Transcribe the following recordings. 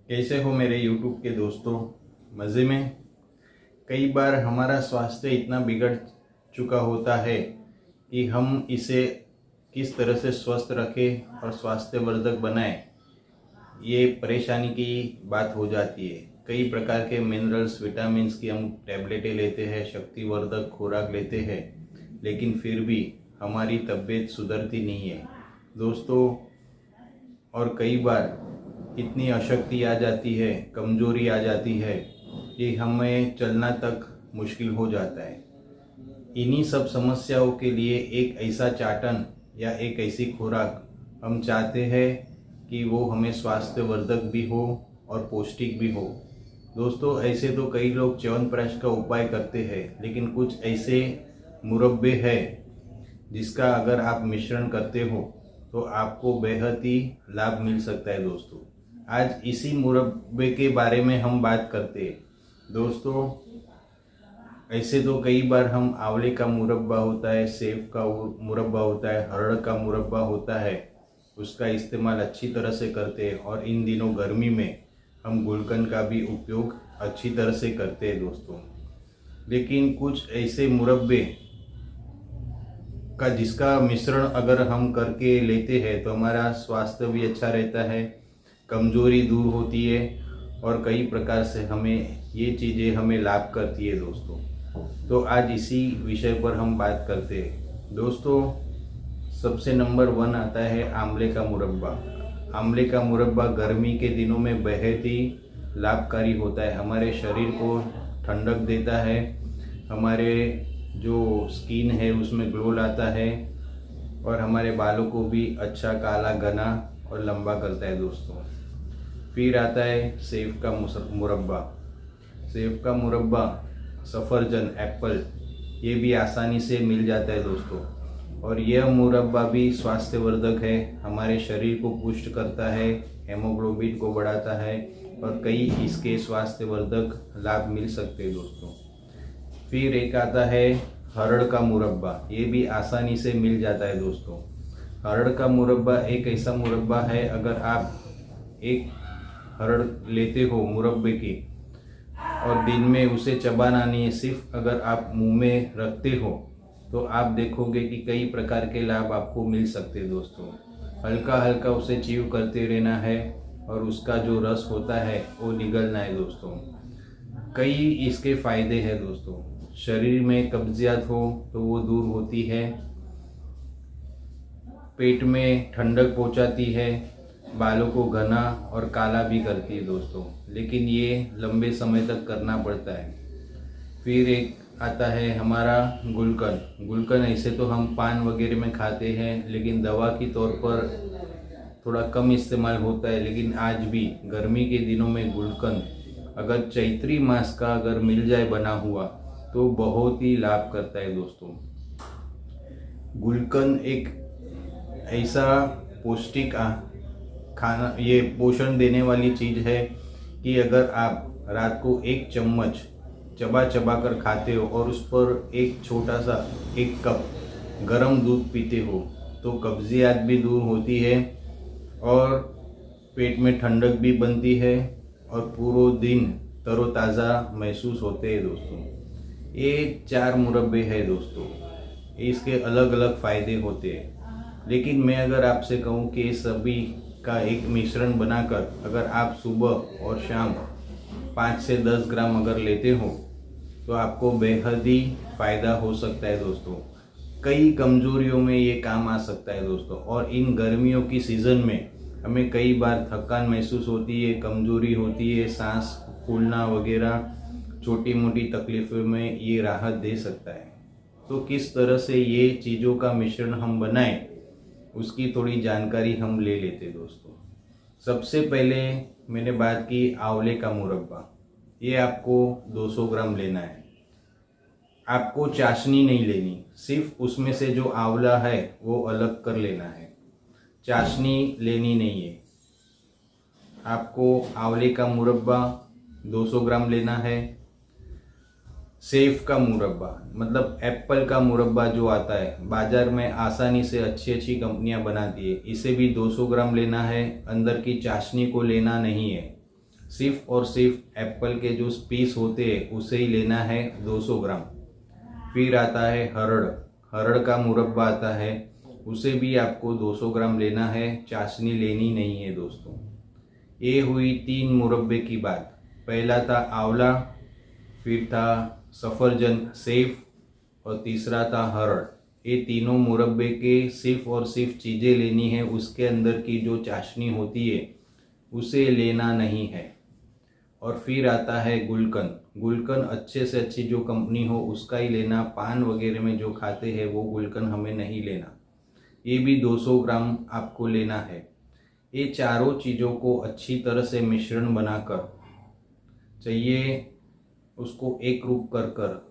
कैसे हो मेरे YouTube के दोस्तों? मज़े में। कई बार हमारा स्वास्थ्य इतना बिगड़ चुका होता है कि हम इसे किस तरह से स्वस्थ रखें और स्वास्थ्यवर्धक बनाएं, ये परेशानी की बात हो जाती है। कई प्रकार के मिनरल्स, विटामिन्स की हम टैबलेटें लेते हैं, शक्तिवर्धक खुराक लेते हैं, लेकिन फिर भी हमारी तबीयत सुधरती नहीं है दोस्तों। और कई बार इतनी अशक्ति आ जाती है, कमजोरी आ जाती है कि हमें चलना तक मुश्किल हो जाता है। इन्हीं सब समस्याओं के लिए एक ऐसा चाटन या एक ऐसी खुराक हम चाहते हैं कि वो हमें स्वास्थ्यवर्धक भी हो और पौष्टिक भी हो। दोस्तों, ऐसे तो कई लोग च्यवनप्राश का उपाय करते हैं, लेकिन कुछ ऐसे मुरब्बे हैं जिसका अगर आप मिश्रण करते हो तो आपको बेहद ही लाभ मिल सकता है दोस्तों। आज इसी मुरब्बे के बारे में हम बात करते हैं दोस्तों। ऐसे तो कई बार हम आंवले का मुरब्बा होता है, सेब का मुरब्बा होता है, हरड़ का मुरब्बा होता है, उसका इस्तेमाल अच्छी तरह से करते हैं। और इन दिनों गर्मी में हम गुलकंद का भी उपयोग अच्छी तरह से करते हैं दोस्तों। लेकिन कुछ ऐसे मुरब्बे का जिसका मिश्रण अगर हम करके लेते हैं तो हमारा स्वास्थ्य भी अच्छा रहता है, कमजोरी दूर होती है और कई प्रकार से हमें ये चीज़ें हमें लाभ करती है दोस्तों। तो आज इसी विषय पर हम बात करते हैं दोस्तों। सबसे नंबर 1 आता है आंवले का मुरब्बा। आंवले का मुरब्बा गर्मी के दिनों में बेहद ही लाभकारी होता है, हमारे शरीर को ठंडक देता है, हमारे जो स्किन है उसमें ग्लो लाता है और हमारे बालों को भी अच्छा काला घना और लंबा करता है दोस्तों। फिर आता है सेब का मुरब्बा। सेब का मुरब्बा, सफ़रजन, एप्पल, ये भी आसानी से मिल जाता है दोस्तों। और यह मुरब्बा भी स्वास्थ्यवर्धक है, हमारे शरीर को पुष्ट करता है, हेमोग्लोबिन को बढ़ाता है और कई इसके स्वास्थ्यवर्धक लाभ मिल सकते हैं दोस्तों। फिर एक आता है हरड़ का मुरब्बा। ये भी आसानी से मिल जाता है दोस्तों। हरड़ का मुरब्बा एक ऐसा मुरब्बा है, अगर आप एक हरड़ लेते हो मुरब्बे की और दिन में उसे चबाना नहीं है, सिर्फ अगर आप मुंह में रखते हो तो आप देखोगे कि कई प्रकार के लाभ आपको मिल सकते हैं दोस्तों। हल्का हल्का उसे च्यू करते रहना है और उसका जो रस होता है वो निगलना है दोस्तों। कई इसके फायदे हैं दोस्तों। शरीर में कब्जियत हो तो वो दूर होती है, पेट में ठंडक पहुंचाती है, बालों को घना और काला भी करती है दोस्तों, लेकिन ये लंबे समय तक करना पड़ता है। फिर एक आता है हमारा गुलकंद। गुलकंद ऐसे तो हम पान वगैरह में खाते हैं, लेकिन दवा के तौर पर थोड़ा कम इस्तेमाल होता है। लेकिन आज भी गर्मी के दिनों में गुलकंद अगर चैत्री मास का अगर मिल जाए बना हुआ तो बहुत ही लाभ करता है दोस्तों। गुलकंद एक ऐसा पौष्टिक खाना, ये पोषण देने वाली चीज़ है कि अगर आप रात को 1 चम्मच चबा चबा कर खाते हो और उस पर एक छोटा सा 1 कप गर्म दूध पीते हो तो कब्जियत भी दूर होती है और पेट में ठंडक भी बनती है और पूरा दिन तरोताज़ा महसूस होते हैं दोस्तों। ये 4 मुरब्बे हैं दोस्तों, इसके अलग अलग फ़ायदे होते हैं। लेकिन मैं अगर आपसे कहूँ कि सभी का एक मिश्रण बनाकर अगर आप सुबह और शाम 5 से 10 ग्राम अगर लेते हो तो आपको बेहद ही फ़ायदा हो सकता है दोस्तों। कई कमजोरियों में ये काम आ सकता है दोस्तों। और इन गर्मियों की सीज़न में हमें कई बार थकान महसूस होती है, कमजोरी होती है, सांस फूलना वगैरह छोटी मोटी तकलीफ़ों में ये राहत दे सकता है। तो किस तरह से ये चीज़ों का मिश्रण हम बनाएं, उसकी थोड़ी जानकारी हम ले लेते दोस्तों। सबसे पहले मैंने बात की आंवले का मुरब्बा। ये आपको 200 ग्राम लेना है। आपको चाशनी नहीं लेनी, सिर्फ उसमें से जो आंवला है वो अलग कर लेना है, चाशनी लेनी नहीं है। आपको आंवले का मुरब्बा 200 ग्राम लेना है। सेब का मुरब्बा मतलब एप्पल का मुरब्बा जो आता है बाज़ार में आसानी से अच्छी अच्छी कंपनियां बनाती है, इसे भी 200 ग्राम लेना है। अंदर की चाशनी को लेना नहीं है। सिर्फ और सिर्फ एप्पल के जो पीस होते हैं उसे ही लेना है 200 ग्राम। फिर आता है हरड़, हरड़ का मुरब्बा आता है, उसे भी आपको 200 ग्राम लेना है, चाशनी लेनी नहीं है दोस्तों। ये हुई 3 मुरब्बे की बात। पहला था आंवला, फिर था सफरजन सेब और तीसरा था हरड़। ये तीनों मुरब्बे के सिर्फ और सिर्फ चीज़ें लेनी है, उसके अंदर की जो चाशनी होती है उसे लेना नहीं है। और फिर आता है गुलकंद, गुलकंद अच्छे से अच्छी जो कंपनी हो उसका ही लेना, पान वगैरह में जो खाते हैं वो गुलकंद हमें नहीं लेना। ये भी 200 ग्राम आपको लेना है। ये चारों चीज़ों को अच्छी तरह से मिश्रण बनाकर चाहिए उसको एक रूप कर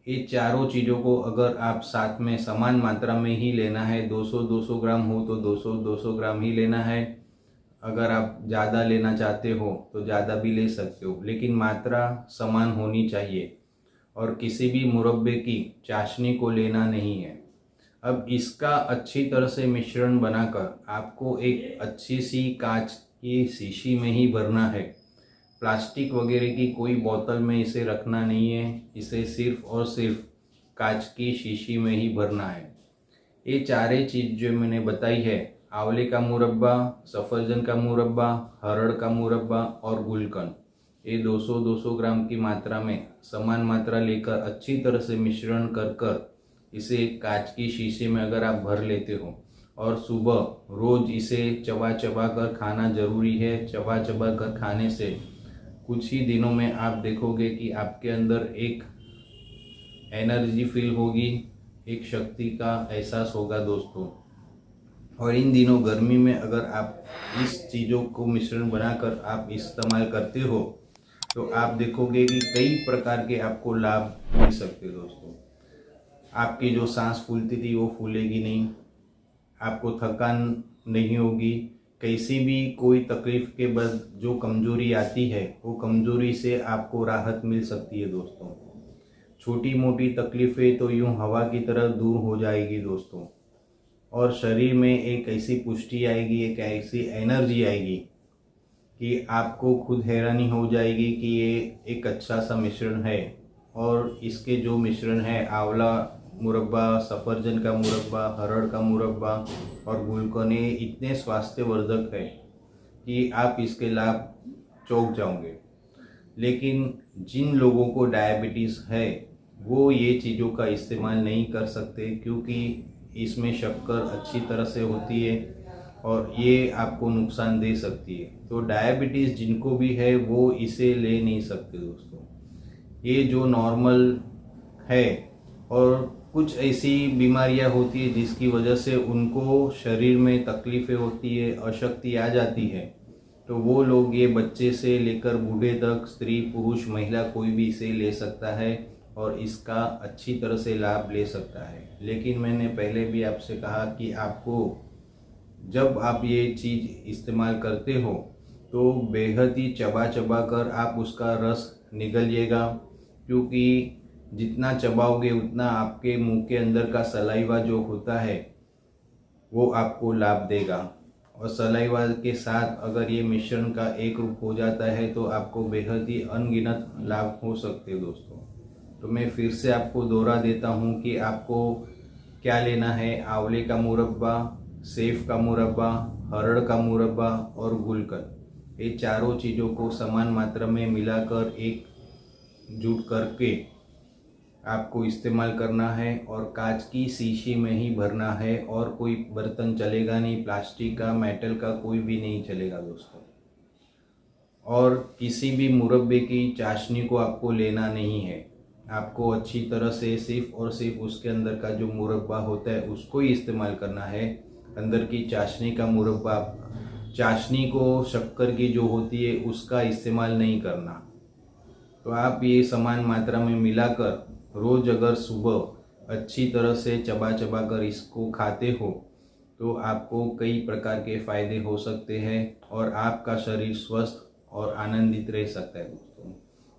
ये चारों चीज़ों को अगर आप साथ में समान मात्रा में ही लेना है, 200 ग्राम हो तो 200 ग्राम ही लेना है। अगर आप ज़्यादा लेना चाहते हो तो ज़्यादा भी ले सकते हो, लेकिन मात्रा समान होनी चाहिए। और किसी भी मुरब्बे की चाशनी को लेना नहीं है। अब इसका अच्छी तरह से मिश्रण बनाकर आपको एक अच्छी सी कांच की शीशी में ही भरना है। प्लास्टिक वगैरह की कोई बोतल में इसे रखना नहीं है, इसे सिर्फ और सिर्फ कांच की शीशी में ही भरना है। ये चारे चीज़ जो मैंने बताई है, आंवले का मुरब्बा, सफरजन का मुरब्बा, हरड़ का मुरब्बा और गुलकंद, ये 200 ग्राम की मात्रा में समान मात्रा लेकर अच्छी तरह से मिश्रण कर इसे कांच की शीशे में अगर आप भर लेते हो और सुबह रोज़ इसे चबा चबा कर खाना ज़रूरी है। चबा चबा कर खाने से कुछ ही दिनों में आप देखोगे कि आपके अंदर एक एनर्जी फील होगी, एक शक्ति का एहसास होगा दोस्तों। और इन दिनों गर्मी में अगर आप इस चीज़ों को मिश्रण बनाकर आप इस्तेमाल करते हो तो आप देखोगे कि कई प्रकार के आपको लाभ मिल सकते दोस्तों। आपकी जो सांस फूलती थी वो फूलेगी नहीं, आपको थकान नहीं होगी, कैसी भी कोई तकलीफ के बाद जो कमज़ोरी आती है वो कमज़ोरी से आपको राहत मिल सकती है दोस्तों। छोटी मोटी तकलीफ़ें तो यूँ हवा की तरह दूर हो जाएगी दोस्तों। और शरीर में एक ऐसी पुष्टि आएगी, एक ऐसी एनर्जी आएगी कि आपको खुद हैरानी हो जाएगी कि ये एक अच्छा सा मिश्रण है। और इसके जो मिश्रण है, आंवला मुरब्बा, सफरजन का मुरब्बा, हरड़ का मुरब्बा और गुलकंद, इतने स्वास्थ्यवर्धक है कि आप इसके लाभ चौंक जाओगे। लेकिन जिन लोगों को डायबिटीज़ है वो ये चीज़ों का इस्तेमाल नहीं कर सकते, क्योंकि इसमें शक्कर अच्छी तरह से होती है और ये आपको नुकसान दे सकती है। तो डायबिटीज़ जिनको भी है वो इसे ले नहीं सकते दोस्तों। ये जो नॉर्मल है, और कुछ ऐसी बीमारियां होती है जिसकी वजह से उनको शरीर में तकलीफ़ें होती है, अशक्ति आ जाती है, तो वो लोग, ये बच्चे से लेकर बूढ़े तक, स्त्री पुरुष महिला कोई भी इसे ले सकता है और इसका अच्छी तरह से लाभ ले सकता है। लेकिन मैंने पहले भी आपसे कहा कि आपको जब आप ये चीज़ इस्तेमाल करते हो तो बेहद ही चबा चबा कर आप उसका रस निगलिएगा, क्योंकि जितना चबाओगे उतना आपके मुंह के अंदर का सलाइवा जो होता है वो आपको लाभ देगा। और सलाइवा के साथ अगर ये मिश्रण का एक रूप हो जाता है तो आपको बेहद ही अनगिनत लाभ हो सकते हैं दोस्तों। तो मैं फिर से आपको दोहरा देता हूँ कि आपको क्या लेना है। आंवले का मुरब्बा, सेब का मुरब्बा, हरड़ का मुरब्बा और गुलकंद, ये चारों चीज़ों को समान मात्रा में मिलाकर एक जुट करके आपको इस्तेमाल करना है और कांच की शीशी में ही भरना है। और कोई बर्तन चलेगा नहीं, प्लास्टिक का, मेटल का कोई भी नहीं चलेगा दोस्तों। और किसी भी मुरब्बे की चाशनी को आपको लेना नहीं है। आपको अच्छी तरह से सिर्फ और सिर्फ उसके अंदर का जो मुरब्बा होता है उसको ही इस्तेमाल करना है। अंदर की चाशनी का मुरब्बा, चाशनी को शक्कर की जो होती है उसका इस्तेमाल नहीं करना। तो आप ये समान मात्रा में मिलाकर रोज़ अगर सुबह अच्छी तरह से चबा चबा कर इसको खाते हो तो आपको कई प्रकार के फ़ायदे हो सकते हैं और आपका शरीर स्वस्थ और आनंदित रह सकता है दोस्तों।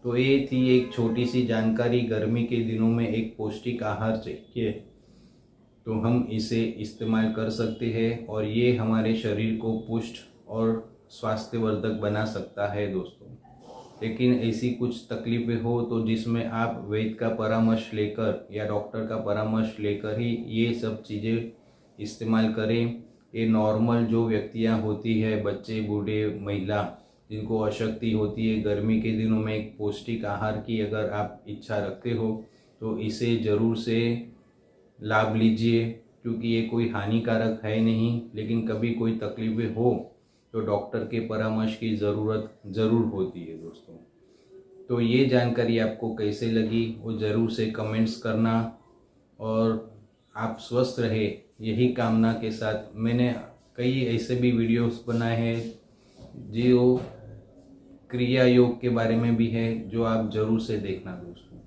तो ये थी एक छोटी सी जानकारी। गर्मी के दिनों में एक पौष्टिक आहार चाहिए तो हम इसे इस्तेमाल कर सकते हैं और ये हमारे शरीर को पुष्ट और स्वास्थ्यवर्धक बना सकता है दोस्तों। लेकिन ऐसी कुछ तकलीफ़ें हो तो जिसमें आप वैद्य का परामर्श लेकर या डॉक्टर का परामर्श लेकर ही ये सब चीज़ें इस्तेमाल करें। ये नॉर्मल जो व्यक्तियाँ होती है, बच्चे, बूढ़े, महिला, जिनको अशक्ति होती है, गर्मी के दिनों में एक पौष्टिक आहार की अगर आप इच्छा रखते हो तो इसे ज़रूर से लाभ लीजिए, क्योंकि ये कोई हानिकारक है नहीं। लेकिन कभी कोई तकलीफ़ें हो तो डॉक्टर के परामर्श की ज़रूरत ज़रूर होती है दोस्तों। तो ये जानकारी आपको कैसे लगी वो ज़रूर से कमेंट्स करना, और आप स्वस्थ रहे यही कामना के साथ मैंने कई ऐसे भी वीडियोस बनाए हैं जो क्रिया योग के बारे में भी है, जो आप ज़रूर से देखना दोस्तों।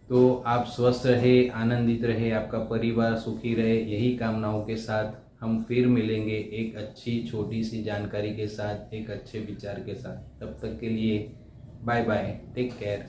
तो आप स्वस्थ रहे, आनंदित रहे, आपका परिवार सुखी रहे, यही कामनाओं के साथ हम फिर मिलेंगे एक अच्छी छोटी सी जानकारी के साथ, एक अच्छे विचार के साथ। तब तक के लिए बाय बाय, टेक केयर।